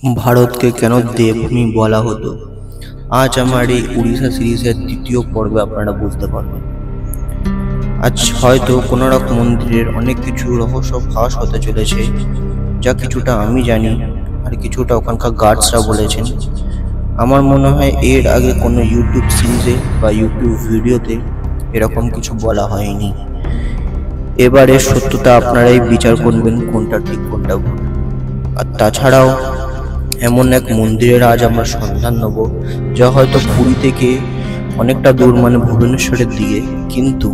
ভারতকে কেন দেবভূমি বলা হতো? আজ আমার এই উড়িষ্যা সিরিজের দ্বিতীয় পর্বে আপনারা বুঝতে পারবেন। আজ হয়তো কোনো এক মন্দিরের অনেক কিছু রহস্য ফাঁস হতে চলেছে, যা কিছুটা আমি জানি আর কিছুটা ওখানকার গার্ডসরা বলেছেন। আমার মনে হয় এর আগে কোনো ইউটিউব সিরিজে বা ইউটিউব ভিডিওতে এরকম কিছু বলা হয়নি। এবারে সত্যতা আপনারাই বিচার করবেন কোনটা ঠিক কোনটা ভুল। আর তাছাড়াও এমন এক মন্দিরের আজ আমরা সন্ধান নেব, যা হয়তো পুরী থেকে অনেকটা দূর, মানে ভুবনেশ্বরের দিকে, কিন্তু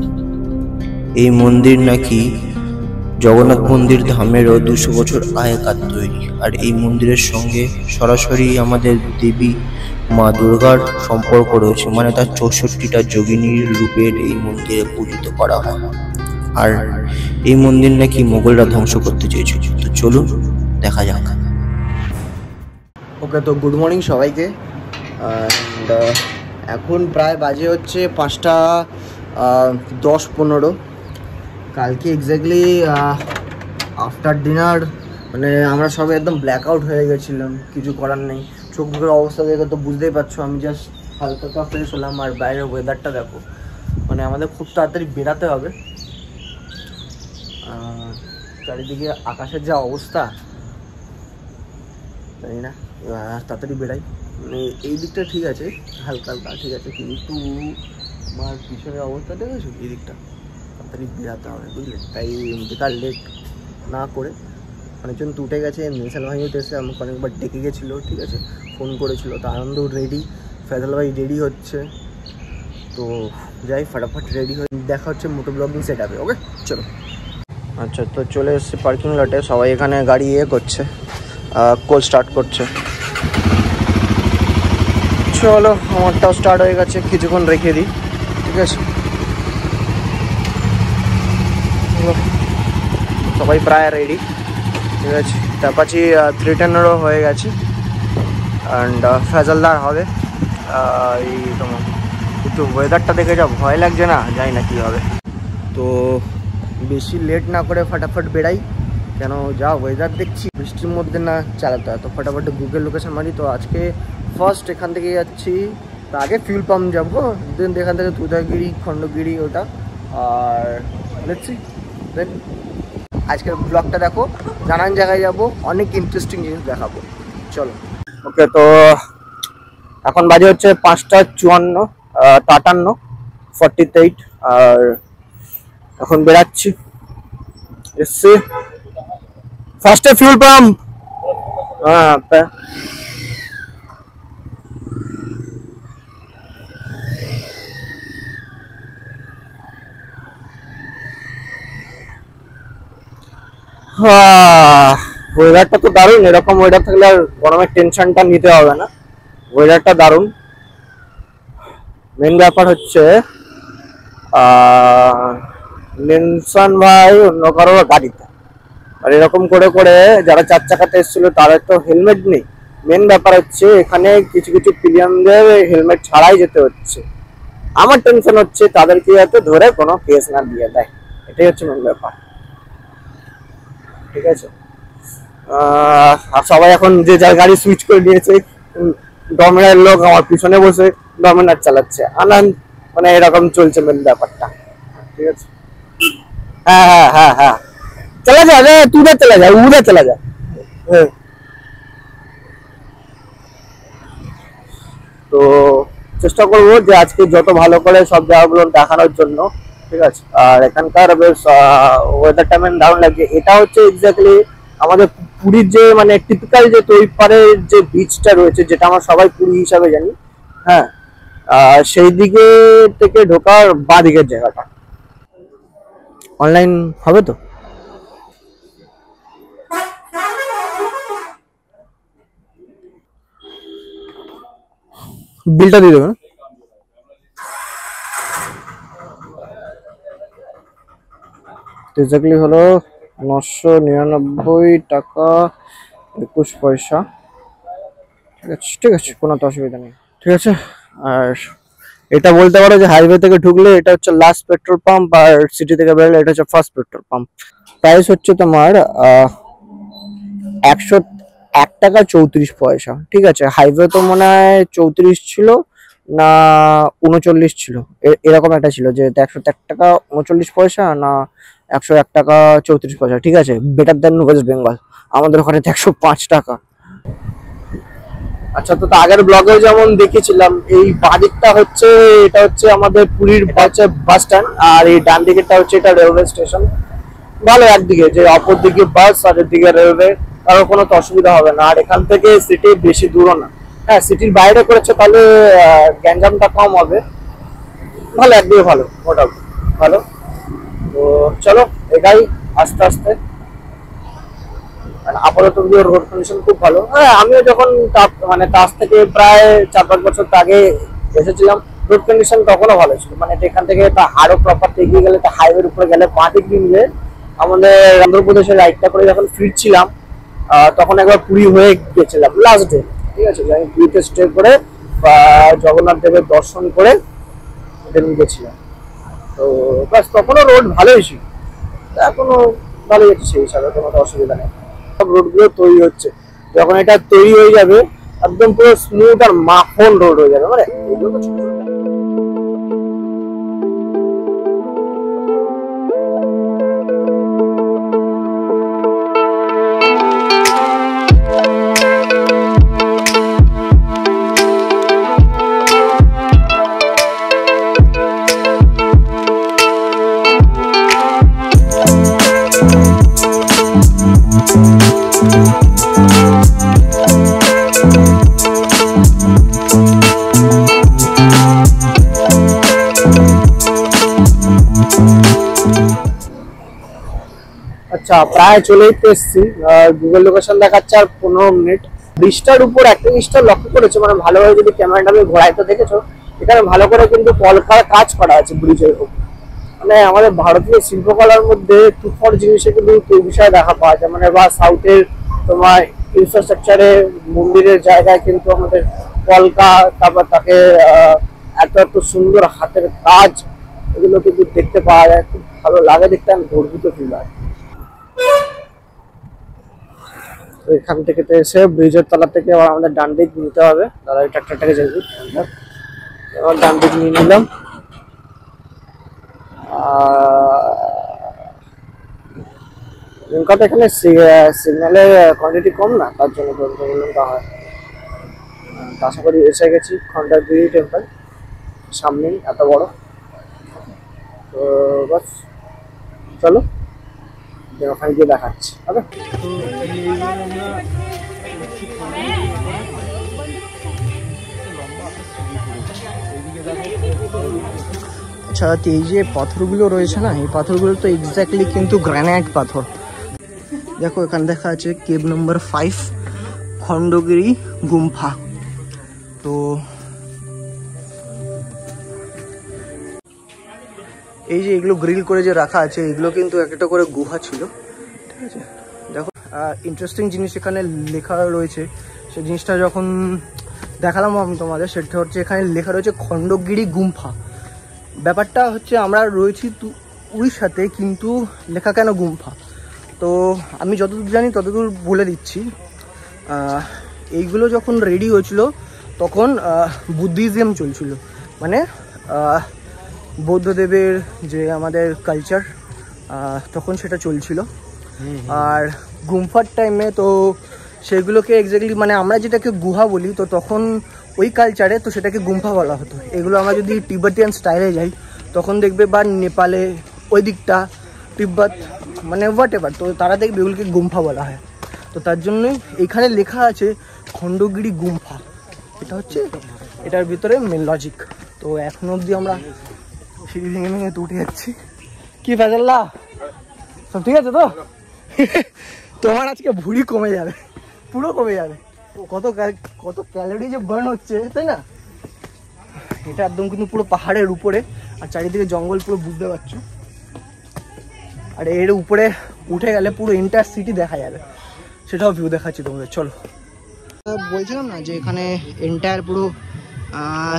এই মন্দির নাকি জগন্নাথ মন্দির ধামেরও 200 বছর আগেকার তৈরি। আর এই মন্দিরের সঙ্গে সরাসরি আমাদের দেবী মা দুর্গার সম্পর্ক রয়েছে, মানে তার 64টা যোগিনীর রূপের এই মন্দিরে পূজিত করা হয়। আর এই মন্দির নাকি মোগলরা ধ্বংস করতে চেয়েছিল। তো চলুন দেখা যাক। ওকে, তো গুড মর্নিং সবাইকে। অ্যান্ড এখন প্রায় বাজে হচ্ছে 5টা 10-15। কালকে এক্স্যাক্টলি আফটার ডিনার মানে আমরা সবাই একদম ব্ল্যাক আউট হয়ে গেছিলাম, কিছু করার নেই। চোখ মুখের অবস্থা দেখে তো বুঝতেই পারছো। আমি জাস্ট হালকা ফ্রেশ হলাম, আর বাইরের ওয়েদারটা দেখো, মানে আমাদের খুব তাড়াতাড়ি বেরাতে হবে। চারিদিকে আকাশের যা অবস্থা, জানি না তাড়াতাড়ি বেরাই। মানে এই দিকটা ঠিক আছে, হালকা হালকা ঠিক আছে, কিন্তু আমার পিছনের অবস্থা দেখেছো, এই দিকটা তাড়াতাড়ি বেরাতে হবে, বুঝলে? তাই বেকার লেট না করে অনেকজন তো উঠে গেছে। মিসাল ভাই এসে আমাকে অনেকবার ডেকে গেছিলো, ঠিক আছে, ফোন করেছিল। তো আনন্দ রেডি, ফেজাল ভাই রেডি হচ্ছে। তো যাই ফটাফট রেডি হয়ে দেখা হচ্ছে মোটো ব্লগিং সেট আপে। ওকে চলো। আচ্ছা, তো চলে এসেছি পার্কিং লটে। সবাই এখানে গাড়ি করছে, কল স্টার্ট করছে। চলো, আমারটাও স্টার্ট হয়ে গেছে, কিছুক্ষণ রেখে দিই, ঠিক আছে? সবাই প্রায় রেডি, ঠিক আছে। অ্যাপাচি 310-এরও হয়ে গেছে। অ্যান্ড ফেজালদার হবে। এই তোমার একটু ওয়েদারটা দেখে যা ভয় লাগছে না, জানি না কী হবে। তো বেশি লেট না করে ফটাফট বেরাই, কেন যা ওয়েদার দেখছি বৃষ্টির মধ্যে না চালাতে হয়। তো ফটাফট গুগল লোকেশন মারি। তো আজকে ফার্স্ট এখান থেকে যাচ্ছি, তো আগে ফিউল পাম্প যাবো, দেন এখান থেকে তুদাগিরি, খণ্ডগিরি ওটা, আর দেখছি দেন আজকের ব্লগটা দেখো। নানান জায়গায় যাবো, অনেক ইন্টারেস্টিং জিনিস দেখাবো। চলো। ওকে, তো এখন বাজে হচ্ছে 5:54, 48, আর এখন বেরাচ্ছি। এসছি ফার্স্টে ফিউল পাম্প। হ্যাঁ, ওয়েদারটা তো দারুণ। এরকম ওয়েদার থাকলে আর গরমের টেনশনটা নিতে হবে না। ওয়েদারটা দারুণ। মেন ব্যাপার হচ্ছে নিনসান ভাই অন্য কারো গাড়িতে, আর এরকম করে করে যারা 4 চাকাতে এসেছিল তাদের তো হেলমেট নেই। মেন ব্যাপার হচ্ছে এখানে কিছু কিছু প্লেয়ারদের হেলমেট ছাড়াই যেতে হচ্ছে। আমার টেনশন হচ্ছে তাদেরকে যাতে ধরে কোনো কেস না দিয়ে দেয়, এটাই হচ্ছে মেন ব্যাপার, ঠিক আছে? আর সবাই এখন যে যার গাড়ি সুইচ করে নিয়েছে। ডমিনার লোক আমার পিছনে বসে ডমিনার চালাচ্ছে, আনন্দ, মানে এরকম চলছে মেন ব্যাপারটা, ঠিক আছে? হ্যাঁ হ্যাঁ হ্যাঁ হ্যাঁ, চলে যা রে, তুই চলে যা, উড়ে চলে যা। তো চেষ্টা করবো যে আজকে যত ভালো করে সব জায়গাগুলো দেখানোর জন্য, ঠিক আছে? আর এখানকার বেশ ওয়েদারটা মেন দারুণ লাগছে। এটা হচ্ছে এক্স্যাক্টলি আমাদের পুরীর যে মানে টিপিক্যাল যে তৈপাড়ের যে বিচটা রয়েছে, যেটা আমরা সবাই পুরী হিসাবে জানি। হ্যাঁ, সেই দিকে থেকে ঢোকার বাঁ দিকের জায়গাটা। অনলাইন হবে তো? বিলটা দিয়ে দেবেন। এক্স্যাক্টলি হলো 999 টাকা 21 পয়সা, ঠিক আছে? ঠিক আছে, কোনো তো অসুবিধা নেই, ঠিক আছে। আর এটা বলতে পারো যে হাইওয়ে থেকে ঢুকলে এটা হচ্ছে লাস্ট পেট্রোল পাম্প, আর সিটি থেকে বেরোলে এটা হচ্ছে ফার্স্ট পেট্রোল পাম্প। প্রাইস হচ্ছে তোমার টাকা 34 পয়সা, ঠিক আছে। হাইওয়ে তো মনে হয় 34 ছিল না 39 ছিল, এরকম একটা ছিল, যে 101 টাকা 39 পয়সা না 101 টাকা 34 পয়সা, ঠিক আছে। বেটার দেন ওয়েস্ট বেঙ্গল, আমাদের ওখানে 105 টাকা। আচ্ছা, তো আগের ব্লগে যেমন দেখেছিলাম, এই বাদিকটা হচ্ছে, এটা হচ্ছে আমাদের পুরীর বাস স্ট্যান্ড, আর এই ডান দিকেরটা হচ্ছে এটা রেলওয়ে স্টেশন। ভালো, একদিকে যে অপর দিকে বাস আর এদিকে রেলওয়ে, কারো কোনো তো অসুবিধা হবে না। আর এখান থেকে সিটি বেশি দূরও না। হ্যাঁ, সিটির বাইরে করেছে তাহলে গ্যাঞ্জামটা কম হবে। ভালো, একদিকে ভালো, মোটামুটি ভালো। তো চলো এটাই আস্তে আস্তে, আপাতত রোড কন্ডিশন খুব ভালো। হ্যাঁ, আমিও যখন মানে তাজ থেকে প্রায় 4-5 বছর আগে এসেছিলাম, রোড কন্ডিশন তখনও ভালো ছিল। মানে এখান থেকে আরো প্রপার এগিয়ে গেলে, তো হাইওয়ের উপরে গেলে 5 ডিগ্রি মিলে আমাদের অন্ধ্রপ্রদেশের রাইডটা করে যখন ফিরছিলাম, তখন একবার পুরী হয়ে গেছিলাম লাস্ট ডে, ঠিক আছে। আমি পুরীতে স্টে করে জগন্নাথ দেবের দর্শন করে দেন গেছিলাম। তো বাস, তখনও রোড ভালোই ছিল, এখনো ভালোই আছে, সেই হিসাবে কোনো অসুবিধা নেই। সব রোডগুলো তৈরি হচ্ছে, যখন এটা তৈরি হয়ে যাবে একদম পুরো স্মুথ আর মাখন রোড হয়ে যাবে। মানে এগুলো তো ছোট ছোট। আচ্ছা, প্রায় চলেই তো এসছি। গুগল লোকেশন দেখাচ্ছে আর 15 মিনিট। ব্রিজটার উপর একটা জিনিসটা লক্ষ্য করেছো, মানে ভালোভাবে যদি ক্যামেরাটা আমি ঘোরাই তো দেখেছো, এখানে ভালো করে কিন্তু কলকার কাজ করা আছে ব্রিজের উপর। মানে আমাদের ভারতীয় শিল্পকলার মধ্যে তুফর জিনিসে কিন্তু এই বিষয়ে দেখা পাওয়া যায়। মানে বা সাউথের তোমার ইনফ্রাস্ট্রাকচারে, মন্দিরের জায়গায় কিন্তু আমাদের কলকা, তারপর তাকে এত এত সুন্দর হাতের কাজ, এগুলো কিন্তু দেখতে পাওয়া যায়। খুব ভালো লাগে দেখতে, আমি গর্বিত ফিল হয়। তো এখান থেকে তো এসে ব্রিজের তলা থেকে আবার আমাদের ডান দিক নিতে হবে। দাদা এই ট্রাক্টরটাকে যাবি, এবার ডান দিক নিয়ে নিলাম। তো এখানে সিগন্যালের কোয়ান্টিটি কম না, তার জন্য প্রবলেমটা হয়। আশা করি এসে গেছি খন্ডগিরি টেম্পল, সামনেই এত বড়। তো বাস চলো ওখানে গিয়ে দেখাচ্ছি। ওকে, আচ্ছা, এই যে পাথরগুলো রয়েছে না, এই পাথরগুলো তো এক্স্যাক্টলি কিন্তু গ্রানাইট পাথর। দেখো এখানে দেখা আছে কেভ নম্বর 5 খন্ডগিরি গুম্ফা। তো এই যে এগুলো গ্রিল করে যে রাখা আছে, এগুলো কিন্তু একটা করে গুহা ছিল, ঠিক আছে। দেখো ইন্টারেস্টিং জিনিস এখানে লেখা রয়েছে, সেই জিনিসটা যখন দেখালাম আমি তোমাদের, সেটা হচ্ছে এখানে লেখা রয়েছে খন্ডগিরি গুম্ফা। ব্যাপারটা হচ্ছে আমরা রয়েছি উড়িষ্যাতে, কিন্তু লেখা কেন গুম্ফা? তো আমি যতদূর জানি ততদূর বলে দিচ্ছি। এইগুলো যখন রেডি হয়েছিল তখন বুদ্ধিজম চলছিল, মানে বৌদ্ধদেবের যে আমাদের কালচার, তখন সেটা চলছিল। আর গুম্ফার টাইমে তো সেগুলোকে এক্স্যাক্টলি, মানে আমরা যেটাকে গুহা বলি, তো তখন ওই কালচারে তো সেটাকে গুম্ফা বলা হতো। এগুলো আমরা যদি তিব্বতিয়ান স্টাইলে যাই তখন দেখবে, বা নেপালে ওই দিকটা তিব্বত, মানে হোয়াট এভার, তো তারা দেখবে এগুলোকে গুম্ফা বলা হয়। তো তার জন্যই এখানে লেখা আছে খন্ডগিরি গুম্ফা। এটা হচ্ছে এটার ভিতরে মেন লজিক। তো এখনো অবধি আমরা সিঁড়ি ভেঙে ভেঙে তো উঠে যাচ্ছি। কি ফেজাল্লা, সব ঠিক আছে তো? তোমার আজকে ভুঁড়ি কমে যাবে, পুরো কমে যাবে। কত ক্যালোরি যে বার্ন হচ্ছে, তাই না? এটা একদম কিন্তু পুরো পাহাড়ের উপরে, আর চারিদিকে জঙ্গল পুরো, বুঝতে পারছো। আর এর উপরে উঠে গেলে পুরো এন্টায়ার সিটি দেখা যাবে, সেটাও ভিউ দেখাচ্ছি তোমাদের। চলো, বলছিলাম না যে এখানে এন্টায়ার পুরো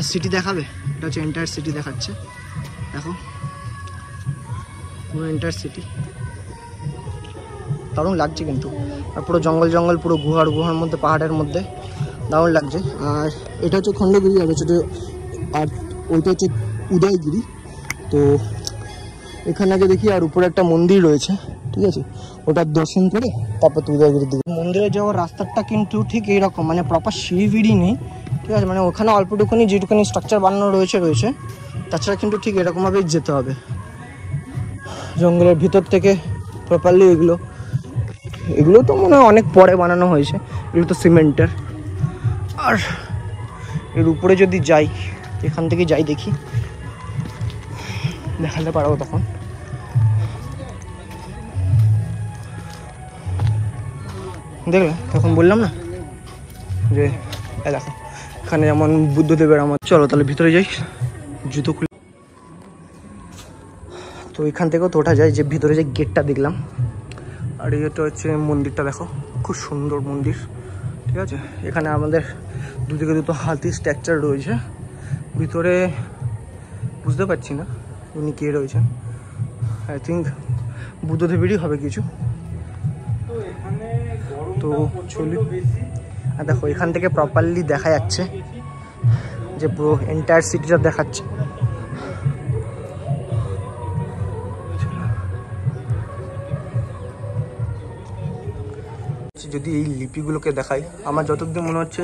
সিটি দেখাবে, এটা হচ্ছে এন্টায়ার সিটি দেখাচ্ছে। দেখো পুরো এন্টায়ার সিটি। দারুণ লাগছে কিন্তু। আর পুরো জঙ্গল জঙ্গল, পুরো গুহার মধ্যে, পাহাড়ের মধ্যে দারুণ লাগছে। আর এটা হচ্ছে খণ্ডগিরি, আর হচ্ছে আর ওইটা হচ্ছে উদয়গিরি। তো এখানে আগে দেখি, আর উপরে একটা মন্দির রয়েছে, ঠিক আছে, ওটার দর্শন করে তারপর তো উদয়গিরির দিকে। মন্দিরে যাওয়ার রাস্তাটা কিন্তু ঠিক এইরকম, মানে প্রপার সিঁড়ি নেই, ঠিক আছে, মানে ওখানে অল্পটুকুনি যেটুকুনি স্ট্রাকচার বানানো রয়েছে, তাছাড়া কিন্তু ঠিক এরকমভাবেই যেতে হবে জঙ্গলের ভিতর থেকে প্রপারলি। এগুলো তো মনে হয় অনেক পরে বানানো হয়েছে, এগুলো তো সিমেন্টের। আর এর উপরে যদি যাই, এখান থেকে যাই, দেখি দেখাতে পারবো তখন। দেখলে তখন বললাম না যে দেখো এখানে যেমন বুদ্ধদেবের আমার। চলো তাহলে ভিতরে যাই, জুতো খুলে। তো এখান থেকেও তো ওঠা যায়, যে ভিতরে যে গেটটা দেখলাম। আর এটা হচ্ছে মন্দিরটা, দেখো খুব সুন্দর মন্দির, ঠিক আছে। এখানে আমাদের দুদিকে দুটো হাতির স্ট্রাকচার রয়েছে। ভিতরে বুঝতে পারছি না উনি কে রয়েছেন, আই থিঙ্ক বুদ্ধদেবেরই হবে কিছু। তো চলি। আর দেখো এখান থেকে প্রপারলি দেখা যাচ্ছে যে পুরো এন্টায়ার সিটিটা দেখাচ্ছে। যদি এই লিপিগুলোকে দেখাই, আমার যতদূর মনে হচ্ছে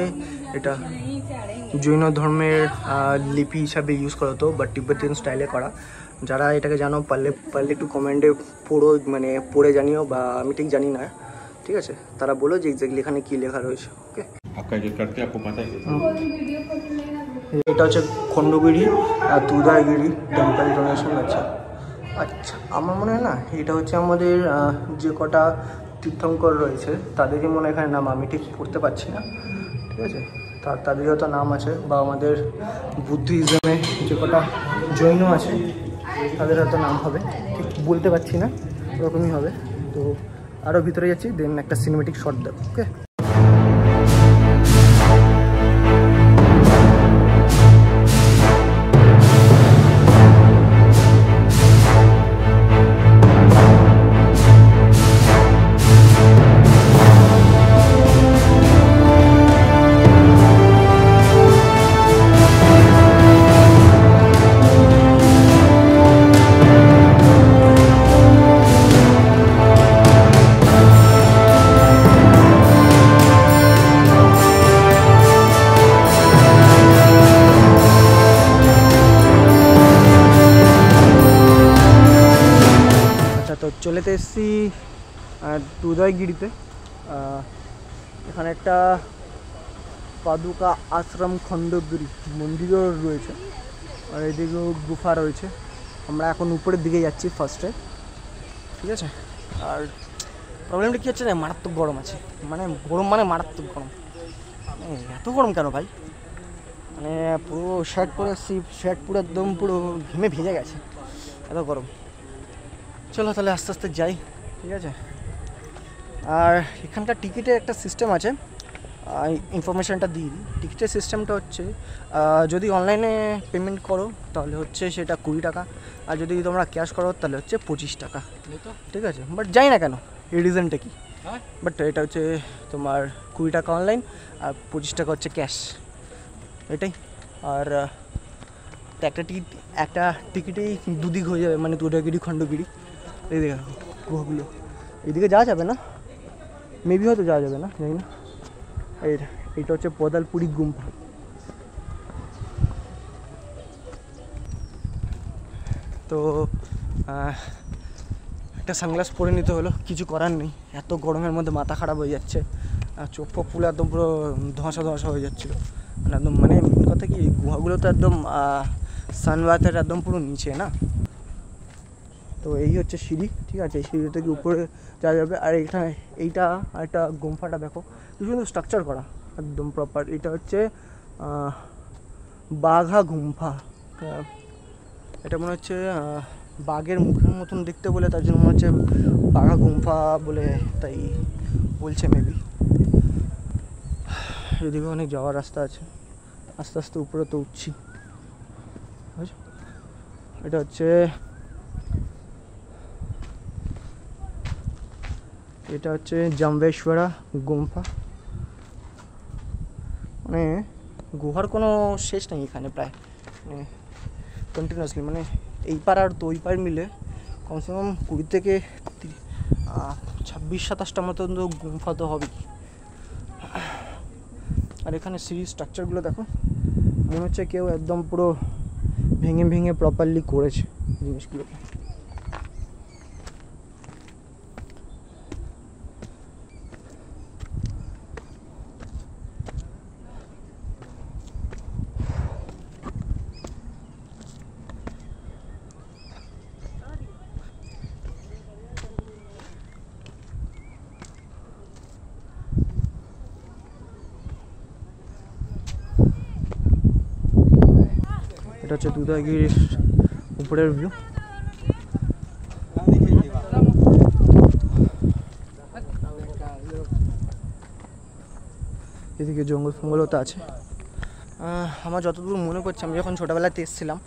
এটা জৈন ধর্মের লিপি হিসাবে ইউজ করা হতো, বা তিব্বতিয়ান স্টাইলে করা। যারা এটাকে জানো পারলে একটু কমেন্টে পড়ে জানিও, বা আমি ঠিক জানি না, ঠিক আছে, তারা বলো যে এক্স্যাক্টলি এখানে কি লেখা রয়েছে। ওকে, এটা হচ্ছে খণ্ডগিরি আর উদয়গিরি টেম্পল ডোনেশন আছে। আচ্ছা, আমার মনে হয় না এটা হচ্ছে আমাদের যে কটা তীর্থঙ্কর রয়েছে তাদেরই মনে হয় এখানে নাম, আমি ঠিক পড়তে পারছি না, ঠিক আছে। তাদের হয়তো নাম আছে, বা আমাদের বুদ্ধিজমে যে কটা জৈন আছে তাদের হয়তো নাম হবে, ঠিক বলতে পারছি না, ওরকমই হবে। তো আরও ভিতরে যাচ্ছি, দেন একটা সিনেমেটিক শট দেবো। ওকে, তো চলে এসেছি উদয়গিরিতে। এখানে একটা পাদুকা আশ্রম খণ্ডগিরি মন্দিরও রয়েছে, আর এদিকেও গুফা রয়েছে। আমরা এখন উপরের দিকে যাচ্ছি ফার্স্টে, ঠিক আছে। আর প্রবলেমটা কী হচ্ছে না, মারাত্মক গরম আছে, মানে মারাত্মক গরম। এত গরম কেন ভাই, মানে পুরো শার্ট পরে এসেছি, শার্ট পুরো একদম পুরো ঘেমে ভিজে গেছে, এত গরম। চলো তাহলে আস্তে আস্তে যাই, ঠিক আছে। আর এখানকার টিকিটের একটা সিস্টেম আছে, ইনফরমেশানটা দিয়ে দিই। টিকিটের সিস্টেমটা হচ্ছে যদি অনলাইনে পেমেন্ট করো তাহলে হচ্ছে সেটা 20 টাকা, আর যদি তোমরা ক্যাশ করো তাহলে হচ্ছে 25 টাকা, ঠিক আছে। বাট জানি না কেন এই রিজনটা কি, বাট এটা হচ্ছে তোমার 20 টাকা অনলাইন আর 25 টাকা হচ্ছে ক্যাশ, এটাই। আর একটা টিকিটেই দুদিক হয়ে যাবে, মানে উদয়গিরি খণ্ডগিরি। এইদিকে গুহাগুলো, এইদিকে যাওয়া যাবে না, মেবি হয়তো যাওয়া যাবে না, জানি না। এইটা হচ্ছে পদালপুরি গুম্ফা। তো একটা সানগ্লাস পরে নিতে হলো, কিছু করার নেই, এত গরমের মধ্যে মাথা খারাপ হয়ে যাচ্ছে, চোখ ফোক পুরো একদম পুরো ধোঁয়াশা হয়ে যাচ্ছিলো, একদম। মানে মেন কথা কি, গুহাগুলো তো একদম সানবাথের একদম পুরো নিচে না। তো এই হচ্ছে সিঁড়ি, ঠিক আছে, এই সিঁড়ি থেকে উপরে যাওয়া যাবে। আর এইটা একটা গুম্ফাটা দেখো, কি সুন্দর স্ট্রাকচার করা, একদম প্রপার। এটা হচ্ছে বাঘা গুম্ফা। এটা মনে হচ্ছে বাঘের মুখের মতন দেখতে বলে, তার জন্য মনে হচ্ছে বাঘা গুম্ফা বলে, তাই বলছে মেবি। এদিকে অনেক যাওয়ার রাস্তা আছে, আস্তে আস্তে উপরে তো উঠছি। এটা হচ্ছে এটা হচ্ছে জাম্বেশ্বরা গুম্ফা, মানে গুহার কোনো শেষ নেই এখানে, প্রায় মানে কন্টিনিউয়াসলি, মানে এই পার আর ওই পার মিলে কমসে কম 20 থেকে 26-27টা মতন তো গুম্ফা তো হবেই। আর এখানে সিঁড়ি স্ট্রাকচারগুলো দেখো, মনে হচ্ছে কেউ একদম পুরো ভেঙে ভেঙে প্রপারলি করেছে জিনিসগুলোকে। এটা হচ্ছে দুধাগিরির উপরের ভিউ। এদিকে জঙ্গল ফঙ্গলও তো আছে। আমার যতদূর মনে পড়ছে, আমি যখন ছোটোবেলাতে এসেছিলাম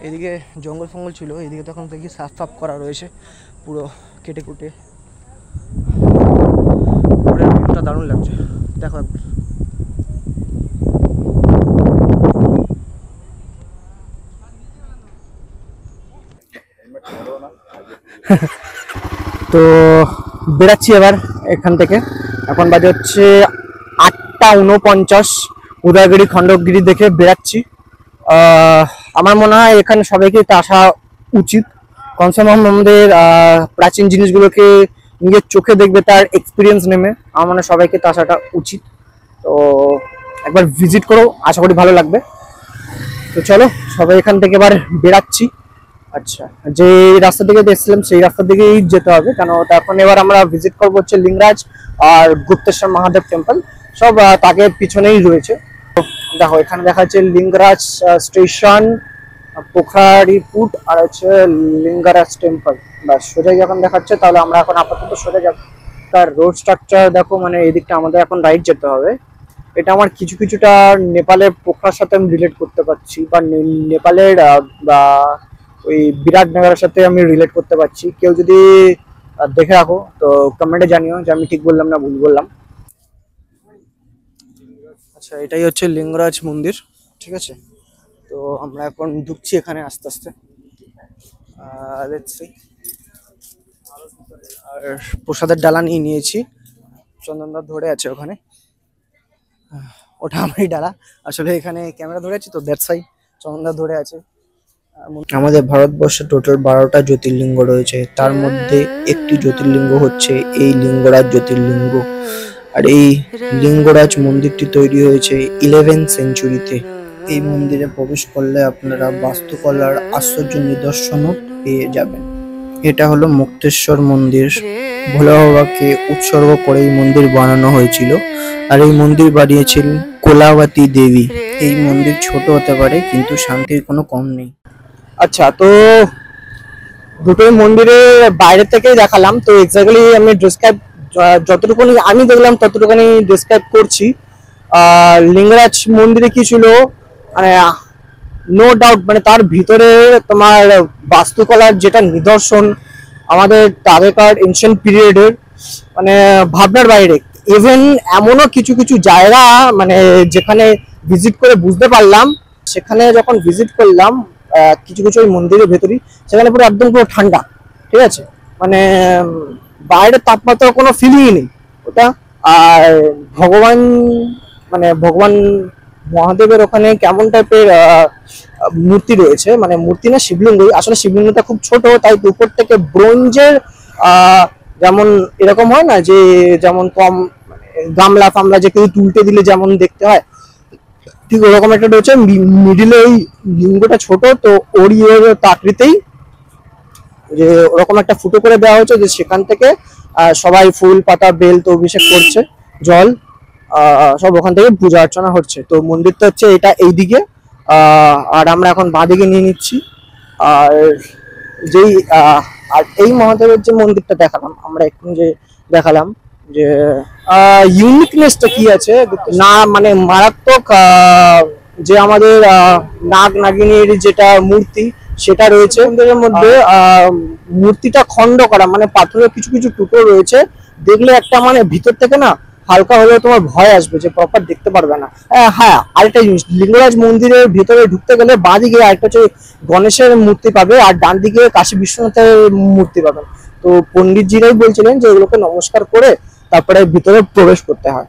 এদিকে জঙ্গল ফঙ্গল ছিল, এদিকে তখন দেখি সাফ সাফ করা রয়েছে পুরো কেটে কুটে। উপরের ভিউটা দারুণ লাগছে, দেখো একবার। তো বেরাচ্ছি এবার এখান থেকে। এখন বাজে হচ্ছে 8:49, উদয়গিরি খণ্ডগিরি দেখে বেরাচ্ছি। আমার মনে হয় এখানে সবাইকে আসা উচিত। কমসে কম আমাদের প্রাচীন জিনিসগুলোকে নিজের চোখে দেখবে, তার এক্সপিরিয়েন্স নেবে। আমার মনে হয় সবাইকে তো আসাটা উচিত। তো একবার ভিজিট করো, আশা করি ভালো লাগবে। তো চলো সবাই এখান থেকে এবার বেরাচ্ছি। আচ্ছা, যে রাস্তা থেকে এসেছিলাম সেই রাস্তা দিকেই যেতে হবে, কারণ এখন এবার আমরা ভিজিট করবো হচ্ছে লিঙ্গরাজ আর গুপ্তেশ্বর মহাদেব টেম্পল, সব তাকে পিছনেই রয়েছে। দেখো এখানে দেখা যাচ্ছে লিঙ্গরাজ স্টেশন, পোখারিপুট, আর হচ্ছে লিঙ্গরাজ টেম্পল। ব্যাস সোজা যখন দেখাচ্ছে, তাহলে আমরা এখন আপাতত সোজা যাব। তার রোড স্ট্রাকচার দেখো, মানে এদিকটা আমাদের এখন রাইট যেতে হবে। এটা আমার কিছুটা নেপালের পোখরার সাথে আমি রিলেট করতে পারছি, বা নেপালের বা ওই বিরাটনগরের সাথে আমি রিলেট করতে পারছি। কেউ যদি দেখে রাখো তো কমেন্টে জানিও যে আমি ঠিক বললাম না ভুল বললাম। আচ্ছা, এটাই হচ্ছে লিঙ্গরাজ মন্দির, ঠিক আছে। তো আমরা এখন ঢুকছি এখানে আস্তে আস্তে। Let's see. আর প্রসাদের ডালা নিয়ে নিয়েছি, চন্দনদা ধরে আছে ওখানে, ওটা আমারই ডালা। আসলে এখানে ক্যামেরা ধরে আছি তো, দ্যাটস ওয়াই চন্দনদা ধরে আছে। আমাদের ভারতবর্ষে টোটাল 12টা জ্যোতির্লিঙ্গ রয়েছে, তার মধ্যে একটি জ্যোতির্লিঙ্গ হচ্ছে এই লিঙ্গরাজ জ্যোতির্লিঙ্গ। আর এই লিঙ্গরাজ মন্দিরটি তৈরি হয়েছে 11th সেঞ্চুরিতে। এই মন্দিরে প্রবেশ করলে আপনারা বাস্তুকলার আশ্চর্য নিদর্শনও পেয়ে যাবেন। এটা হলো মুক্তেশ্বর মন্দির, ভোলা বাবাকে উৎসর্গ করে এই মন্দির বানানো হয়েছিল। আর এই মন্দির বানিয়েছিলেন কোলাবতী দেবী। এই মন্দির ছোট হতে পারে, কিন্তু শান্তির কোনো কম নেই। আচ্ছা, তো দুটোই মন্দিরে বাইরে থেকেই দেখালাম, তো এক্স্যাক্টলি আমি ডিসক্রাইব যতটুকুনি আমি দেখলাম ততটুকুনি ডিসক্রাইব করছি। লিঙ্গরাজ মন্দিরে কি ছিল, মানে নো ডাউট, মানে তার ভিতরে তোমার বাস্তুকলার যেটা নিদর্শন আমাদের আগেকার এনশিয়েন্ট পিরিয়ডের, মানে ভাবনার বাইরে। ইভেন এমনও কিছু জায়গা মানে যেখানে ভিজিট করে বুঝতে পারলাম, সেখানে যখন ভিজিট করলাম কিছু ওই মন্দিরের ভেতরেই, সেখানে পুরো একদম পুরো ঠান্ডা, ঠিক আছে। মানে বাইরের তাপমাত্রার কোনো ফিলিংই নেই ওটা। আর ভগবান, মানে ভগবান মহাদেবের ওখানে কেমন টাইপের মূর্তি রয়েছে, মানে মূর্তি না শিবলিঙ্গ, আসলে শিবলিঙ্গটা খুব ছোট, তাই উপর থেকে ব্রোঞ্জের যেমন এরকম হয় না যে যেমন কম গামলা ফামলা যে কেউ তুলতে দিলে যেমন দেখতে হয়, ঠিক ওরকম একটা রয়েছে। মিডিলে ওই লিঙ্গটা ছোট, তো ওরই আকৃতিতেই যে ওরকম একটা ফুটো করে দেওয়া হয়েছে, যে সেখান থেকে সবাই ফুল পাতা বেল তো অভিষেক করছে, জল সব ওখান থেকে পূজা অর্চনা হচ্ছে। তো মন্দিরটা হচ্ছে এটা এইদিকে, আর আমরা এখন বাঁদিকে নিয়ে নিচ্ছি। আর যেই আর এই মহাদেবের যে মন্দিরটা দেখালাম আমরা, এখন যে দেখালাম, যে ইউনিকনেসটা কি আছে না, মানে মারাত্মক যে আমাদের নাগ নাগিনীর যেটা মূর্তি সেটা রয়েছে মন্দিরের মধ্যে। মূর্তিটা খণ্ড করা, মানে পাথরের কিছু টুকরো রয়েছে, দেখলে একটা মানে ভিতর থেকে না হালকা হলেও তোমার ভয় আসবে, যে প্রপার দেখতে পারবে না। হ্যাঁ, আরেকটা জিনিস, লিঙ্গরাজ মন্দিরের ভিতরে ঢুকতে গেলে বাঁ দিকে আরেকটা হচ্ছে গণেশের মূর্তি পাবে, আর ডান দিকে কাশী বিশ্বনাথের মূর্তি পাবেন। তো পণ্ডিতজিরাই বলছিলেন যে এগুলোকে নমস্কার করে তারপরে ভিতরে প্রবেশ করতে হয়।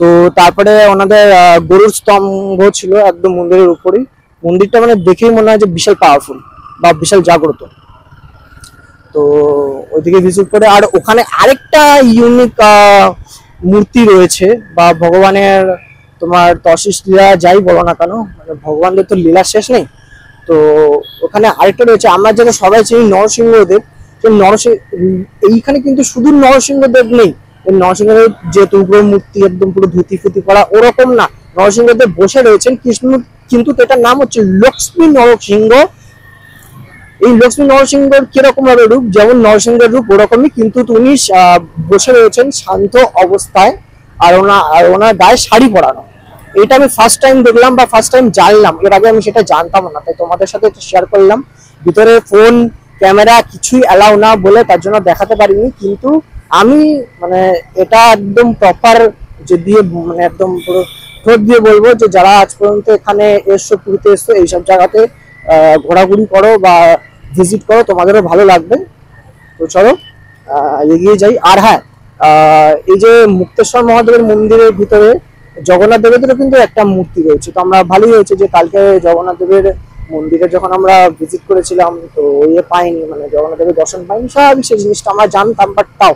তো তারপরে ওনাদের গরুর স্তম্ভ ছিল একদম মন্দিরের উপরেই। মন্দিরটা মানে দেখেই মনে হয় যে বিশাল পাওয়ারফুল বা বিশাল জাগ্রত। তো ওইদিকে ভিজিট করে, আর ওখানে আরেকটা ইউনিক মূর্তি রয়েছে বা ভগবানের তোমার তশিস লীলা যাই বলো না কেন, মানে ভগবানদের তো লীলা শেষ নেই। তো ওখানে আরেকটা রয়েছে, আমরা যেটা সবাই চিনি নরসিংহদেব, তো এইখানে কিন্তু শুধু নরসিংহদেব নেই। নরসিংহদেব যে উগ্র মূর্তি একদম পুরো ধুতি ফুতি করা ওরকম না, নরসিংহদেব বসে রয়েছেন কৃষ্ণ, কিন্তু এটার নাম হচ্ছে লক্ষ্মী নরসিংহ। এই লক্ষ্মী নরসিংহের কিরকম ভাবে রূপ, যেমন নরসিংহের রূপ ওরকমই, কিন্তু উনি বসে রয়েছেন শান্ত অবস্থায়, আর ওনার গায়ে শাড়ি পরানো। এটা আমি ফার্স্ট টাইম দেখলাম বা ফার্স্ট টাইম জানলাম, এর আগে আমি সেটা জানতাম না, তাই তোমাদের সাথে শেয়ার করলাম। ভিতরে ফোন ক্যামেরা কিছুই অ্যালাউ না বলে তার জন্য দেখাতে পারিনি, কিন্তু আমি মানে এটা একদম প্রপার যে দিয়ে মানে একদম পুরো ঠোঁট দিয়ে বলবো যে যারা আজ পর্যন্ত এখানে এসছো, পুরীতে এসছো, এইসব জায়গাতে ঘোরাঘুরি করো বা ভিজিট করো, তোমাদেরও ভালো লাগবে। তো চলো এগিয়ে যাই। আর হ্যাঁ, এই যে মুক্তেশ্বর মহাদেবের মন্দিরের ভিতরে জগন্নাথ দেবেরও কিন্তু একটা মূর্তি রয়েছে। তো আমরা ভালোই হয়েছে যে কালকে জগন্নাথ দেবের মন্দিরে যখন আমরা ভিজিট করেছিলাম, তো ইয়ে পাইনি, মানে জগন্নাথ দেবের দর্শন পাইনি। স্বাভাবিক, সেই জিনিসটা আমরা জানতাম, বাট তাও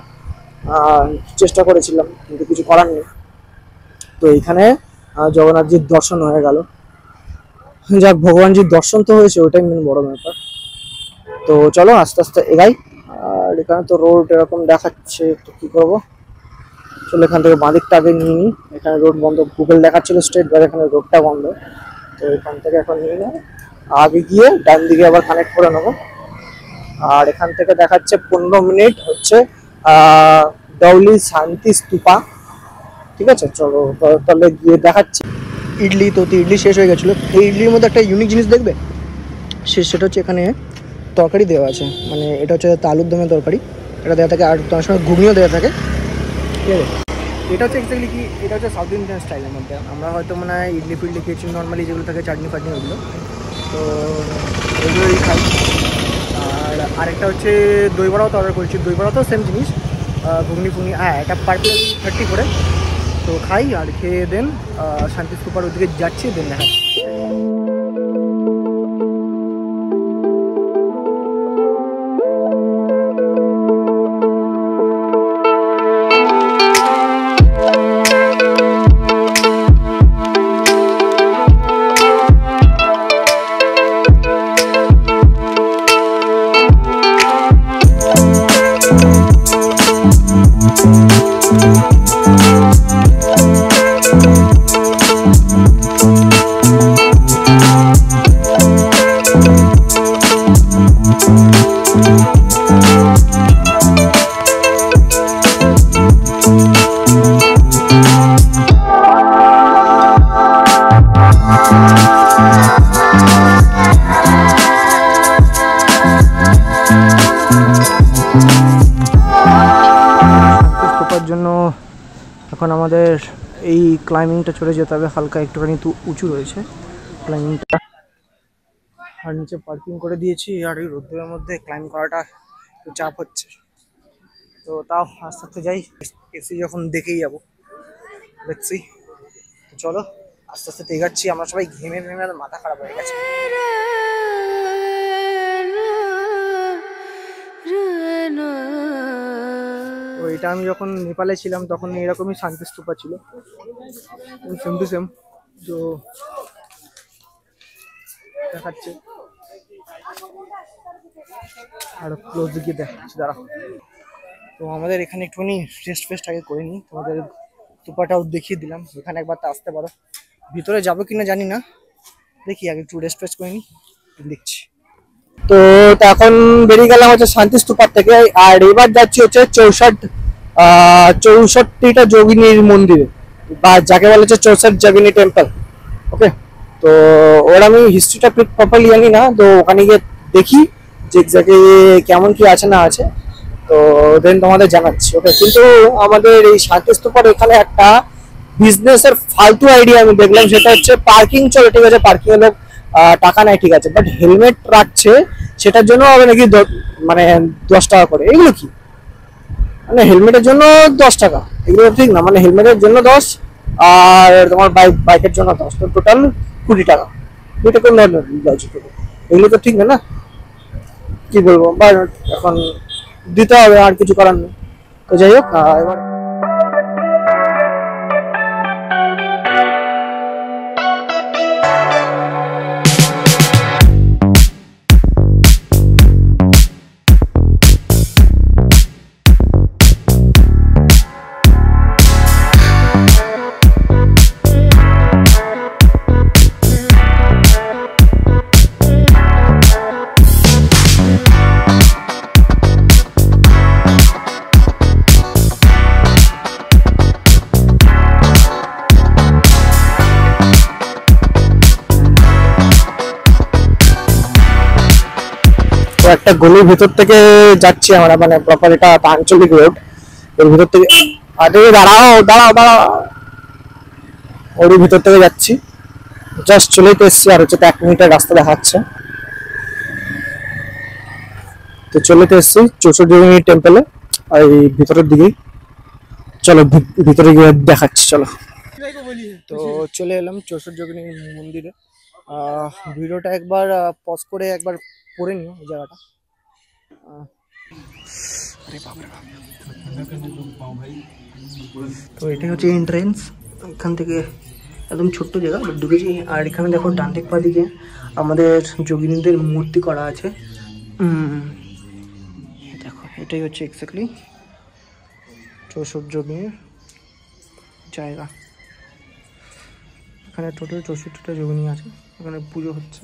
চেষ্টা করেছিলাম, কিন্তু কিছু করার নেই। তো এইখানে জগন্নাথজির দর্শন হয়ে গেল। যাক, ভগবানজির দর্শন তো হয়েছে, ওটাই মেন বড় ব্যাপার। তো চলো আস্তে আস্তে এগাই। আর এখানে তো রোড এরকম দেখাচ্ছে, তো কি করবো, চলো এখান থেকে বাঁদিকটা আগে নিয়ে নিই। এখানে রোড বন্ধ, গুগল দেখাচ্ছিল স্ট্রেট, বাট এখানে রোডটা বন্ধ। তো এখান থেকে এখন নিয়ে নেবো, আগে গিয়ে ডান দিকে আবার কানেক্ট করে নেবো। আর এখান থেকে দেখাচ্ছে 15 মিনিট হচ্ছে ডাউলি শান্তি স্তূপা। ঠিক আছে, চলো তাহলে গিয়ে দেখাচ্ছি। ইডলি, তো ইডলি শেষ হয়ে গেছিলো। এই ইডলির মধ্যে একটা ইউনিক জিনিস দেখবে, সেটা হচ্ছে এখানে তরকারি দেওয়া আছে, মানে এটা হচ্ছে আলুর দমের তরকারি, এটা দেওয়া থাকে, আর তোমার সঙ্গে ঘুগনিও দেওয়া থাকে। ঠিক আছে, এটা হচ্ছে এক্স্যাক্টলি কি, এটা হচ্ছে সাউথ ইন্ডিয়ান স্টাইলের মধ্যে। আমরা হয়তো মনে হয় ইডলি ফিডলি খেয়েছি নর্মালি, যেগুলো থাকে চাটনি ফাটনি ওগুলো, তো ওইগুলোই খাই। আর আরেকটা হচ্ছে দই বড়াও তো অর্ডার করেছি, দই বড়াও তো সেম জিনিস, ঘুগনি ফুগনি, হ্যাঁ এটা পার প্লেট 30 করে। তো খাই, আর খেয়ে দেন শান্তি স্তূপার ওদিকে যাচ্ছি, দেন দেখা। জন্য এখন আমাদের এই ক্লাইম্বিংটা চলে যেতে হবে, হালকা একটুখানি তো উঁচু রয়েছে ক্লাইম্বিংটা, আর নিচে পার্কিং করে দিয়েছি। আর এই রোদ্দুরের মধ্যে ক্লাইম্ব করাটা একটু চাপ হচ্ছে, তো তাও আস্তে আস্তে যাই, এসি যখন দেখেই যাবো, দেখছি। তো চলো আস্তে আস্তে এগাচ্ছি, আমরা সবাই ঘেমে ঘেমে মাথা খারাপ হয়ে গেছে। তো এটা আমি যখন নেপালে ছিলাম তখন এরকমই শান্তি স্তূপা ছিল, সেম টু সেম। তো দেখাচ্ছে, আর ক্লোজ গিয়ে দেখাচ্ছি, দাঁড়া। তো আমাদের এখানে একটুখানি রেস্ট ফেস্ট আগে করে নিই, তোমাদের স্তূপাটাও দেখিয়ে দিলাম। এখানে একবার তো আসতে পারো, ভিতরে যাবো কিনা জানি না, দেখি আগে একটু রেস্ট ফেস্ট করে নিই, দেখছি। তো এখন বেরিয়ে গেলাম হচ্ছে শান্তি স্তূপার থেকে, আর এবার যাচ্ছি হচ্ছে 64টা যোগিনীর মন্দিরে, বা যাকে বলে হচ্ছে 64 যোগিনী টেম্পল। ওকে, তো ওর আমি হিস্ট্রিটা প্রপারলি জানি না, তো ওখানে গিয়ে দেখি যে এক্স্যাক্টলি কেমন কি আছে না আছে। তো দেন তোমাদের জানাচ্ছি। ওকে, কিন্তু আমাদের এই শান্তিস্তূপার এখানে একটা বিজনেসের ফালতু আইডিয়া আমি দেখলাম, সেটা হচ্ছে পার্কিং। চলো ঠিক আছে, পার্কিং এর লোক টাকা নেয়, ঠিক আছে, বাট হেলমেট রাখছে সেটার জন্য হবে নাকি মানে 10 টাকা করে। এগুলো কি মানে হেলমেটের জন্য 10 টাকা? এগুলো ঠিক না, মানে হেলমেটের জন্য 10 আর তোমার বাইকের জন্য 10, তো টোটাল 20 টাকা। 20 টাকা লজিক, এগুলো তো ঠিক না, না কি বলবো, বা এখন দিতে হবে, আর কিছু করার নেই। তো যাই হোক, এবার একটা গলির ভিতর থেকে যাচ্ছি আমরা, মানে প্রপার এটা আঞ্চলিক রোড, এর ভিতর থেকে। আরে দাঁড়াও দাঁড়াও দাঁড়াও, ওর ভিতর থেকে যাচ্ছি, জাস্ট চলে তো এসছি, আর হচ্ছে 1 মিনিটের রাস্তা দেখাচ্ছে। তো চলে তো এসছি 64 টেম্পলে, এই ভিতরের দিকেই। চলো ভিতরে গিয়ে দেখাচ্ছি, চলো। তো চলে এলাম 64 মন্দিরে। ভিডিওটা একবার পজ করে একবার পড়ে নিও এই জায়গাটা। তো এটাই হচ্ছে এন্ট্রেন্স। এখান থেকে একদম ছোট্ট জায়গা ঢুকেছি। আর এখানে দেখো ডান দিক পা দিকে আমাদের যোগিনীদের মূর্তি করা আছে। দেখো এটাই হচ্ছে এক্স্যাক্টলি 64 যোগিনীর জায়গা। এখানে টোটাল 64টা যোগিনী আছে, এখানে পুজো হচ্ছে।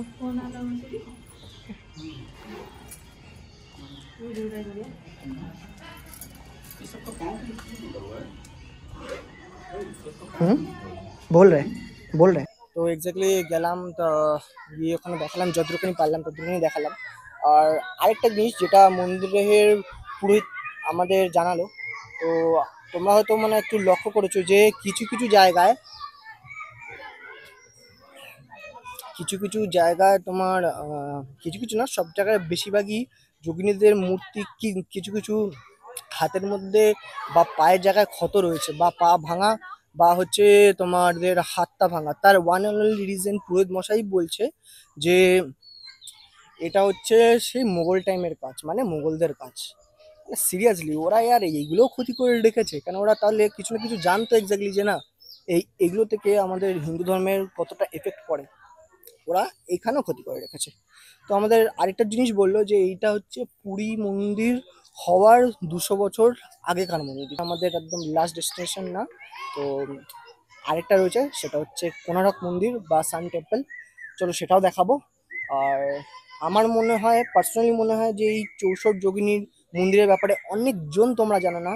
बोल रहे তো এক্স্যাক্টলি গেলাম, তো গিয়ে ওখানে দেখালাম, যতটুকুনি পারলাম ততটুকুনি দেখালাম। আর আরেকটা জিনিস যেটা মন্দিরের পুরোহিত আমাদের জানালো, তো তোমরা হয়তো মানে একটু লক্ষ্য করেছো যে কিছু কিছু জায়গায় তোমার কিছু কিছু না, সব জায়গায় বেশিরভাগই যোগিনীদের মূর্তি কিছু কিছু হাতের মধ্যে বা পায়ের জায়গায় ক্ষত রয়েছে, বা পা ভাঙা, বা হচ্ছে তোমাদের হাতটা ভাঙা। তার ওয়ান অ্যান্ড অনলি রিজন পুরোহিত মশাই বলছে যে এটা হচ্ছে সেই মোগল টাইমের কাজ, মানে মোগলদের কাজ। সিরিয়াসলি ওরা আর এইগুলোও ক্ষতি করে রেখেছে কেন? ওরা তাহলে কিছু না কিছু জানতো এক্স্যাক্টলি যে না এইগুলো থেকে আমাদের হিন্দু ধর্মের কতটা এফেক্ট পড়ে, ওরা এইখানেও ক্ষতি করে রেখেছে। তো আমাদের আরেকটা জিনিস বললো যে এইটা হচ্ছে পুরী মন্দির হওয়ার 200 বছর আগেকার মন্দির, আমাদের একদম লাস্ট ডেস্টিনেশন না। তো আরেকটা রয়েছে, সেটা হচ্ছে কোণারক মন্দির বা সান টেম্পল। চলো সেটাও দেখাবো। আর আমার মনে হয়, পার্সোনালি মনে হয় যে এই 64 যোগিনীর মন্দিরের ব্যাপারে অনেকজন তোমরা জানো না,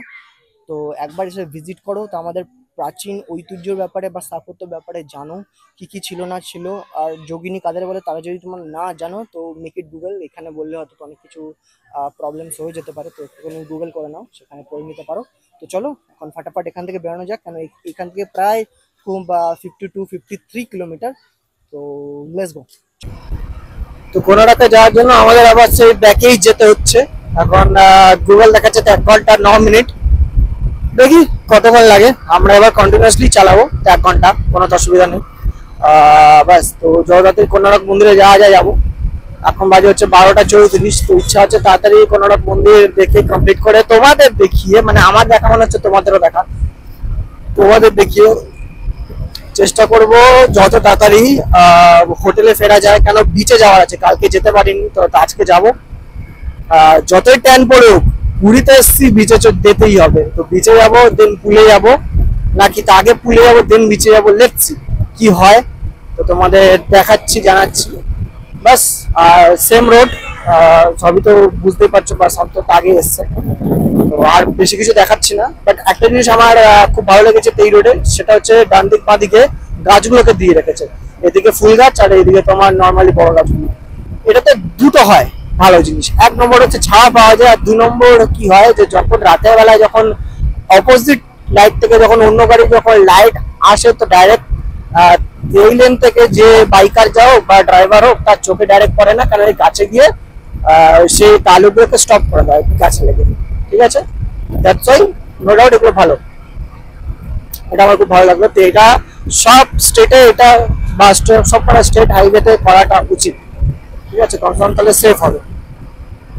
তো একবার এসে ভিজিট করো, তো আমাদের প্রাচীন ঐতিহ্যের ব্যাপারে বা স্থাপত্যের ব্যাপারে জানো কি কি ছিল না ছিল। আর যোগিনী কাদের বলে তারা যদি তোমরা না জানো, তো মেক ইট গুগল, এখানে বললে হয়তো অনেক কিছু প্রবলেমস হয়ে যেতে পারে, তো একটুখানি গুগল করে নাও, সেখানে পড়ে নিতে পারো। তো চলো এখন ফাটাফাট এখান থেকে বেরোনো যাক, কেন এখান থেকে প্রায় 52-53 কিলোমিটার। তো লেটস গো। তো কোণারকে যাওয়ার জন্য আমাদের আবার সেই ব্যাকেই যেতে হচ্ছে। এখন গুগল দেখাচ্ছে 1 ঘন্টা 9 মিনিট, দেখি কতক্ষণ লাগে। আমরা এবার কন্টিনিউয়াসলি চালাবো 1 ঘন্টা, কোনো অসুবিধা নেই। ব্যাস, তো জগদ্ধাত্রী কোণারক মন্দিরে যাওয়া যায় যাবো। এখন বাজে হচ্ছে 12টা 34। তো ইচ্ছা হচ্ছে তাড়াতাড়ি কোণারক মন্দির দেখে কমপ্লিট করে তোমাদের দেখিয়ে, মানে আমার দেখা মনে হচ্ছে তোমাদেরও দেখা, তোমাদের দেখিয়ে চেষ্টা করব যত তাড়াতাড়ি হোটেলে ফেরা যায়। কেন বিচে যাওয়ার আছে, কালকে যেতে পারিনি, তো আজকে যাবো। যতই ট্যান পড়ুক, পুরীতে এসছি, বিচে যেতেই হবে। তো বিচে যাবো, দেন পুলে যাবো, নাকি তা আগে পুলে যাবো দেন বিচে যাবো, লেটস সি কি হয়। তো তোমাদের দেখাচ্ছি, জানাচ্ছি। বাস, আর সেম রোড, সবই তো বুঝতেই পারছো, বা সব তো আগে এসছে, তো আর বেশি কিছু দেখাচ্ছি না। বাট একটা জিনিস আমার খুব ভালো লেগেছে এই রোডে, সেটা হচ্ছে ডান দিক বাঁ দিকে গাছগুলোকে দিয়ে রেখেছে। এদিকে ফুল গাছ আর এইদিকে তোমার নর্মালি বড় গাছগুলো। এটাতে দুটো হয়, ভালো জিনিস। 1 নম্বর হচ্ছে ছাওয়া পাওয়া যায়, আর 2 নম্বর কি হয় যে যখন রাতের বেলায় যখন অপোজিট লাইট থেকে যখন অন্য গাড়ি যখন লাইট আসে তো ডাইরেক্ট এই লেন থেকে যে বাইকার যাও বা ড্রাইভার হোক তার চোখে ডাইরেক্ট পড়ে না, কারণ এই গাছে গিয়ে সেই তালুগুলোকে স্টপ করে দেয় গাছে লেগে। ঠিক আছে, দ্যাটস ওয়াই নো ডাউট এগুলো ভালো, এটা আমার খুব ভালো লাগলো। তো এটা সব স্টেটে এটা বা সব কটা স্টেট হাইওয়েতে করাটা উচিত। ঠিক আছে, কনফার্ম তাহলে সেফ হবে।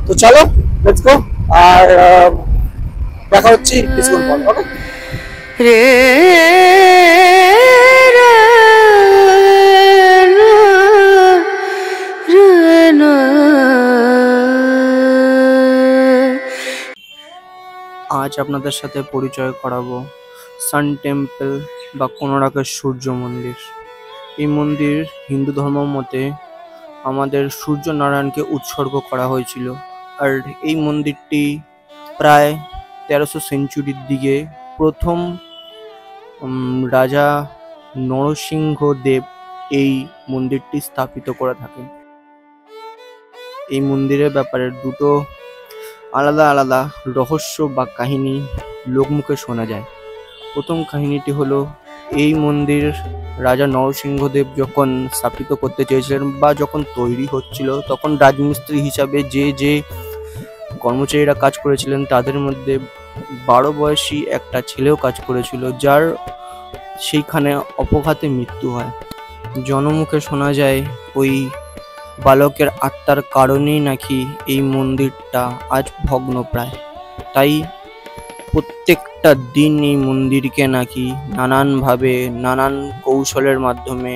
তো চলো লেটস গো, আর দেখা হচ্ছে কিছুক্ষণ পর। ওকে রে আজ আপনাদের সাথে পরিচয় করাবো সান টেম্পল বা কোনারকের সূর্য মন্দির। এই মন্দির হিন্দু ধর্ম মতে আমাদের সূর্য নারায়ণকে উৎসর্গ করা হয়েছিল। আর এই মন্দিরটি প্রায় 1300 সেঞ্চুরির দিকে প্রথম রাজা নরসিংহ দেব এই মন্দিরটি স্থাপিত করে থাকেন। এই মন্দিরের ব্যাপারে দুটো আলাদা আলাদা রহস্য বা কাহিনী লোকমুখে শোনা যায়। প্রথম কাহিনীটি হলো, এই মন্দির রাজা নরসিংহদেব যখন স্থাপিত করতে চেয়েছিলেন বা যখন তৈরি হচ্ছিল, তখন রাজমিস্ত্রি হিসাবে যে কর্মচারীরা কাজ করেছিলেন তাদের মধ্যে 12 বয়সী একটা ছেলেও কাজ করেছিল, যার সেইখানে অপঘাতে মৃত্যু হয়। জনমুখে শোনা যায় ওই বালকের আত্মার কারণেই নাকি এই মন্দিরটা আজ ভগ্নপ্রায়। তাই প্রত্যেকটা দিন এই মন্দিরকে নাকি নানানভাবে নানান কৌশলের মাধ্যমে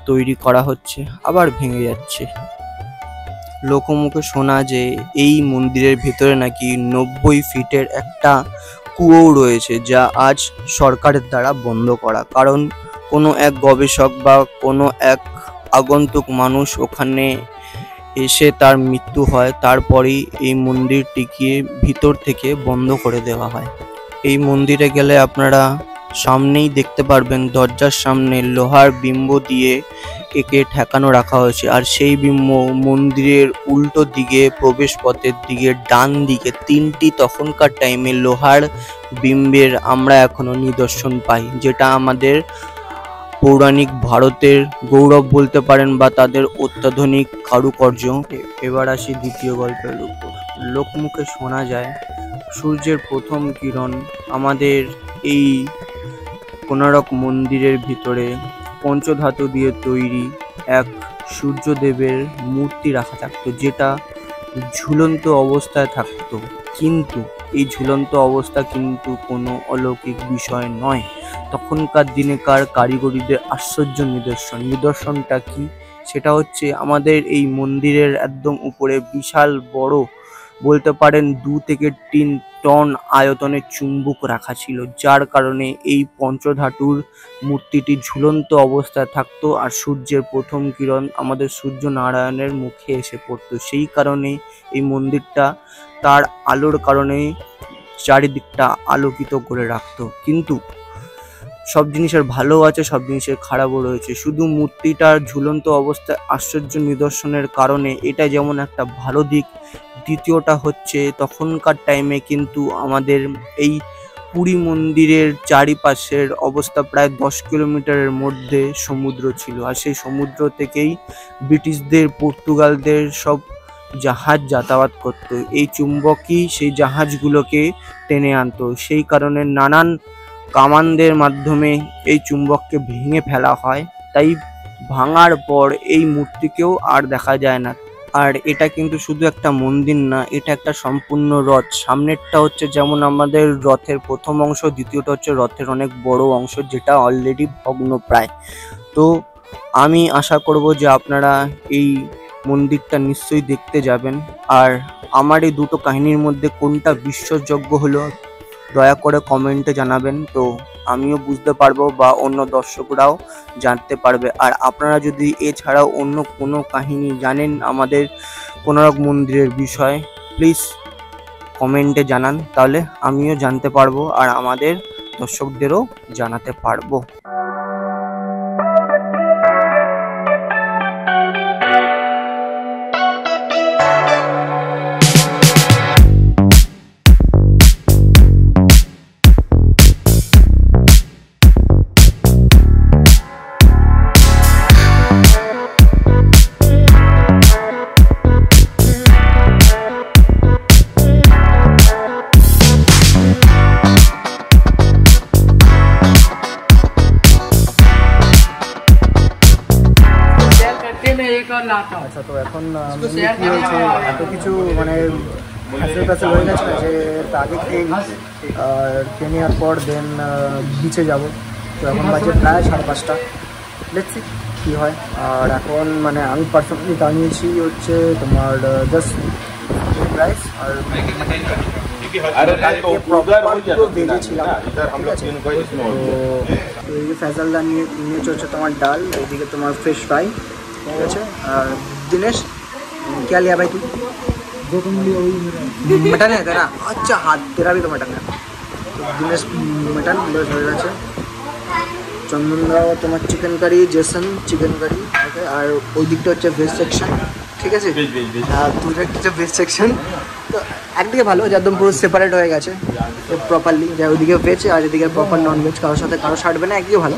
তৈরি করা হচ্ছে, আবার ভেঙে যাচ্ছে। লোকমুখে শোনা যে এই মন্দিরের ভেতরে নাকি 90 ফিটের একটা কুয়ো রয়েছে, যা আজ সরকারের দ্বারা বন্ধ করা, কারণ কোনো এক গবেষক বা কোনো এক আগন্তুক মানুষ ওখানে এসে তার মৃত্যু হয়, তারপরেই এই মন্দিরটিকে ভিতর থেকে বন্ধ করে দেওয়া হয়। এই মন্দিরে গেলে আপনারা সামনেই দেখতে পারবেন দরজার সামনে লোহার বিম্ব দিয়ে একে ঠেকানো রাখা হয়েছে, আর সেই বিম্ব মন্দিরের উল্টো দিকে প্রবেশ পথের দিকে ডান দিকে 3টি তখনকার টাইমে লোহার বিম্বের আমরা এখনো নিদর্শন পাই, যেটা আমাদের পৌরাণিক ভারতের গৌরব বলতে পারেন বা তাদের অত্যাধুনিক কারুকার্য। এবার আসি দ্বিতীয় গল্পের উপর। লোকমুখে শোনা যায় সূর্যের প্রথম কিরণ আমাদের এই কোনারক মন্দিরের ভিতরে পঞ্চধাতু দিয়ে তৈরি এক সূর্যদেবের মূর্তি রাখা থাকতো, যেটা ঝুলন্ত অবস্থায় থাকতো। কিন্তু এই ঝুলন্ত অবস্থা কিন্তু কোনো অলৌকিক বিষয় নয়, তখনকার দিনেকার কারিগরিদের আশ্চর্য নিদর্শনটা কি, সেটা হচ্ছে আমাদের এই মন্দিরের একদম উপরে বিশাল বড় বলতে পারেন 2 থেকে 3 টন আয়তনের চুম্বক রাখা ছিল, যার কারণে এই পঞ্চধাতুর মূর্তিটি ঝুলন্ত অবস্থায় থাকতো আর সূর্যের প্রথম কিরণ আমাদের সূর্য নারায়ণের মুখে এসে পড়তো। সেই কারণে এই মন্দিরটা তার আলোর কারণে চারিদিকটা আলোকিত করে রাখতো। কিন্তু সব জিনিসের ভালো আছে, সব জিনিসের খারাপও রয়েছে। শুধু মূর্তিটার ঝুলন্ত অবস্থায় আশ্চর্য নিদর্শনের কারণে এটা যেমন একটা ভালো দিক, দ্বিতীয়টা হচ্ছে তখনকার টাইমে কিন্তু আমাদের এই পুরী মন্দিরের চারিপাশের অবস্থা প্রায় 10 কিলোমিটারের মধ্যে সমুদ্র ছিল, আর সেই সমুদ্র থেকেই ব্রিটিশদের পর্তুগালদের সব জাহাজ যাতায়াত করতো। এই চুম্বকই সেই জাহাজগুলোকে টেনে আনতো, সেই কারণে নানান কামানদের মাধ্যমে এই চুম্বককে ভেঙে ফেলা হয়। তাই ভাঙার পর এই মূর্তিকেও আর দেখা যায় না। আর এটা কিন্তু শুধু একটা মন্দির না, এটা একটা সম্পূর্ণ রথ। সামনেরটা হচ্ছে যেমন আমাদের রথের প্রথম অংশ, দ্বিতীয়টা হচ্ছে রথের অনেক বড় অংশ, যেটা অলরেডি ভগ্নপ্রায়। তো আমি আশা করব যে আপনারা এই মন্দিরটা নিশ্চয়ই দেখতে যাবেন। আর আমার এই দুটো কাহিনীর মধ্যে কোনটা বিশ্বাসযোগ্য হলো দয়া করে কমেন্টে জানাবেন, তো আমিও বুঝতে পারবো বা অন্য দর্শকরাও জানতে পারবে। আর আপনারা যদি এছাড়াও অন্য কোনো কাহিনী জানেন আমাদের কোনারক মন্দিরের বিষয়, প্লিজ কমেন্টে জানান, তাহলে আমিও জানতে পারবো আর আমাদের দর্শকদেরও জানাতে পারবো। আচ্ছা, তো এখন কি হয়েছে, এত কিছু মানে হ্যাসেল প্যাসেল হয়ে গেছে না, যে আগে খেয়ে নেওয়ার পর দেন বিচে যাব। তো এখন বাজে প্রায় 5:30। লেটস সি কী হয়। আর এখন মানে আমি পার্সোনালি দাঁড়িয়েছি হচ্ছে তোমার জাস্ট রাইস আর ভেজেছিলাম, ঠিক আছে। তো এই ফ্যাজালদা নিয়েছে হচ্ছে তোমার ডাল, এইদিকে তোমার ফিশ ফ্রাই, ঠিক আছে। আর दिनेश क्या लिया भाई तू? मटन है तेरा? अच्छा हाँ, तेरा भी तो मटन है। दिनेश मटन बस हो গেছে। চন্দনরাও তোমার chicken curry, Jason chicken curry, okay. আর ওই দিকটা হচ্ছে ভেজ সেকশন, ঠিক আছে। আর দুটো হচ্ছে ভেজ সেকশন। তো একদিকে ভালো যে একদম পুরো সেপারেট হয়ে গেছে প্রপারলি, যে ওইদিকে ভেজ আর এদিকে প্রপার নন ভেজ, কারোর সাথে কারো ছাড়বে না, একদিকে ভালো।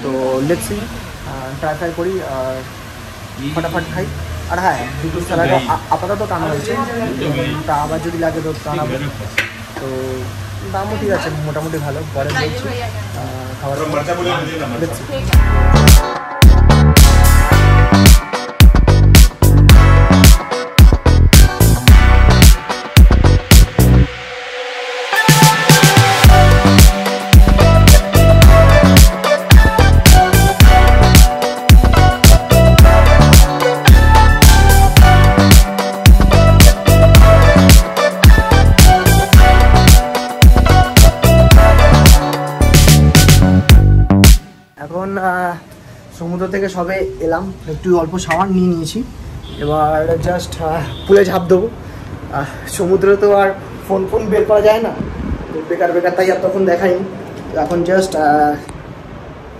তো লেটস সি, ট্রাই করি আর ফটাফট খাই। আর হ্যাঁ, দুটো স্যালাডও আপাতত টানা হয়েছে, তা আবার যদি লাগে তো টানাবো। তো দামও ঠিক আছে, মোটামুটি ভালো। পরে বলছি খাবার দেখছি। এখন সমুদ্র থেকে সবে এলাম, একটু অল্প সাবান নিয়ে নিয়েছি, এবার জাস্ট পুলে ঝাঁপ দেবো। সমুদ্রে তো আর ফোন বের করা যায় না, বেকার তাই আর তখন দেখাইনি। এখন জাস্ট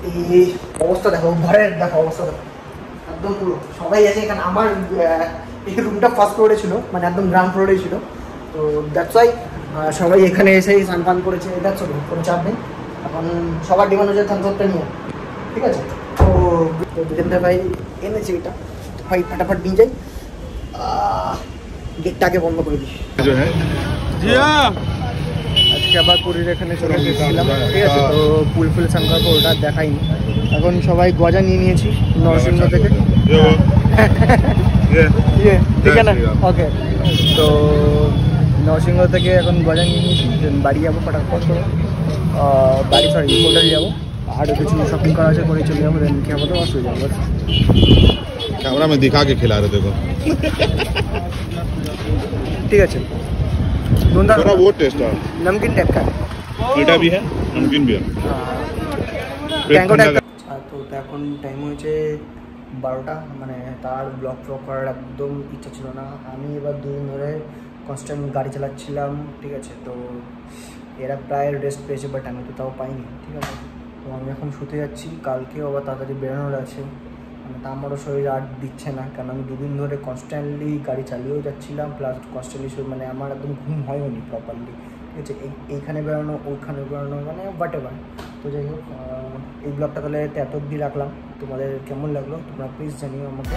এই অবস্থা দেখো, ঘরের দেখো অবস্থা দেখো, একদম পুরো সবাই আছে এখানে। আমার এই রুমটা ফার্স্ট ফ্লোরে ছিল, মানে একদম গ্রাউন্ড ফ্লোরে ছিল। তো দ্যাটস ওয়াই সবাই এখানে এসেই স্নান করেছে, দ্যাটস ওয়াই, কোনো চাপ নেই। এখন সবার ডিমান্ড হচ্ছে থামসআপটা নিয়ে, ঠিক আছে। তো বিজেন্দ্র ভাই এনেছে এটা, ভাই ফটাফট নিয়ে যাই, গেটটাকে বন্ধ করে দিই। আজকে আবার পুরীর এখানে চলে এসেছিলাম, ঠিক আছে। তো ফুল স্নান করার পর ওটা দেখাইনি। এখন সবাই গজা নিয়ে নিয়েছি নরসিংহ থেকে, ঠিক আছে না? ওকে, তো নরসিংহ থেকে এখন গজা নিয়ে নিয়েছি, বাড়ি যাবো ফটাফট করে, বাড়ি হোটেল যাবো, আর কিছু শপিং করা আছে করে চলে যাবো, দেন খেয়ে তো অসুবিধা যাবো। कैमरा में दिखा के खिला रहे देखो, ठीक है। थोड़ा वो टेस्ट है, नमकीन टाइप का मीठा भी है नमकीन भी है। তো এখন টাইম হয়েছে 12টা, মানে তার ব্লগ করার একদম ইচ্ছা ছিল না। আমি এবার 2 দিন ধরে কনস্ট্যান্ট গাড়ি চালাচ্ছিলাম, ঠিক আছে। তো এরা প্রায় রেস্ট পেয়েছে, বাট আমি তো তাও পাইনি, ঠিক আছে। তো আমি এখন শুতে যাচ্ছি, কালকেও আবার তাড়াতাড়ি বেরোনোর আছে, মানে তা আমারও শরীর আর দিচ্ছে না, কারণ আমি 2 দিন ধরে কনস্ট্যান্টলি গাড়ি চালিয়েও যাচ্ছিলাম, প্লাস কনস্ট্যান্টলি মানে আমার একদম ঘুম হয়নি প্রপারলি, ঠিক আছে। এইখানে বেরোনো ওইখানে বেরোনো, মানে হোয়াট এভার। তো যাই হোক, এই ব্লগটা তাহলে এত অবধি রাখলাম। তোমাদের কেমন লাগলো তোমরা প্লিজ জানিও আমাকে।